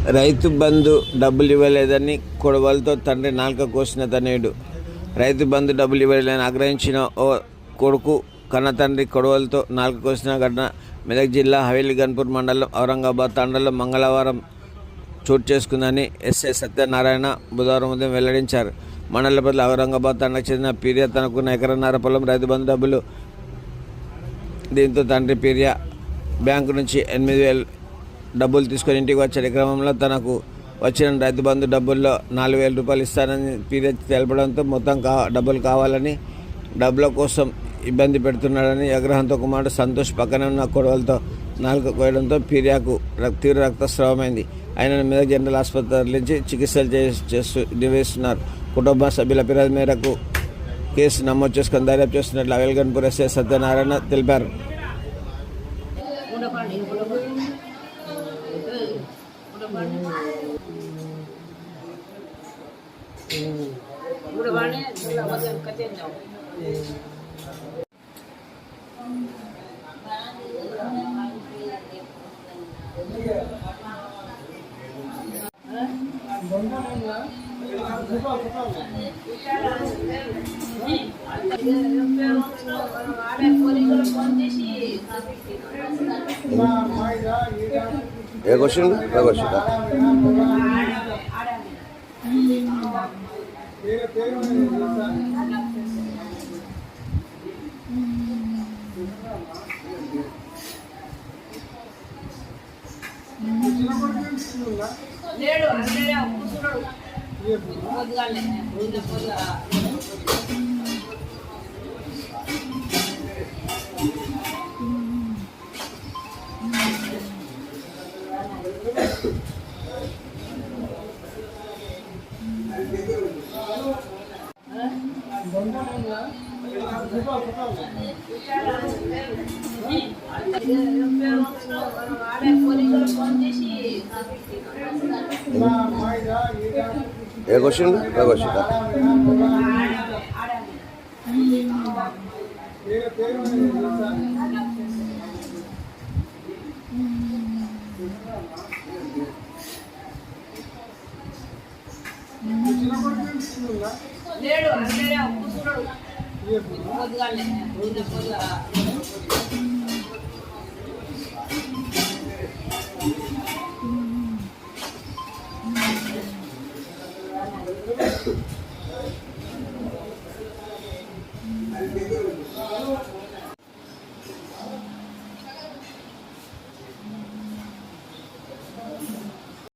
రైతు బంధు డబ్బులు ఇవ్వలేదని కొడవలతో తండ్రి నాలుక కోసిన తనయుడు. రైతు బంధు డబ్బులు ఇవ్వలేదని ఆగ్రహించిన ఓ కొడుకు కన్న తండ్రి కొడవలతో నాలుక కోసిన ఘటన మెదక్ జిల్లా హవేలీ గన్పూర్ మండలం ఔరంగాబాద్ తండాలో మంగళవారం చోటు చేసుకుందని ఎస్ఐ సత్యనారాయణ బుధవారం ఉదయం వెల్లడించారు. మండల పరిధిలో ఔరంగాబాద్ తండాకు చెందిన పీరియా తనకున్న ఎకరన్నర పొలం రైతు బంధు డబ్బులు. దీంతో తండ్రి పీరియా బ్యాంకు నుంచి 8,000 డబ్బులు తీసుకొని ఇంటికి వచ్చే క్రమంలో తనకు వచ్చిన రైతు బంధు డబ్బుల్లో 4,000 రూపాయలు ఇస్తానని పీరియా తెలపడంతో మొత్తం డబ్బులు కావాలని డబ్బుల కోసం ఇబ్బంది పెడుతున్నాడని ఆగ్రహంతో కుమారుడు సంతోష్ పక్కనే ఉన్న కొడవలతో నాలుక కోయడంతో పీరియాకు తీవ్ర రక్తస్రావమైంది. ఆయన మీద జనరల్ ఆసుపత్రి తరలించి చికిత్సలు నిర్వహిస్తున్నారు. కుటుంబ సభ్యుల ఫిర్యాదు మేరకు కేసు నమోదు చేసుకుని దర్యాప్తు చేస్తున్నట్లు హవేలీ గన్పూర్ ఎస్ఐ సత్యనారాయణ తెలిపారు. ఏ క్వశ్చన్ లేడు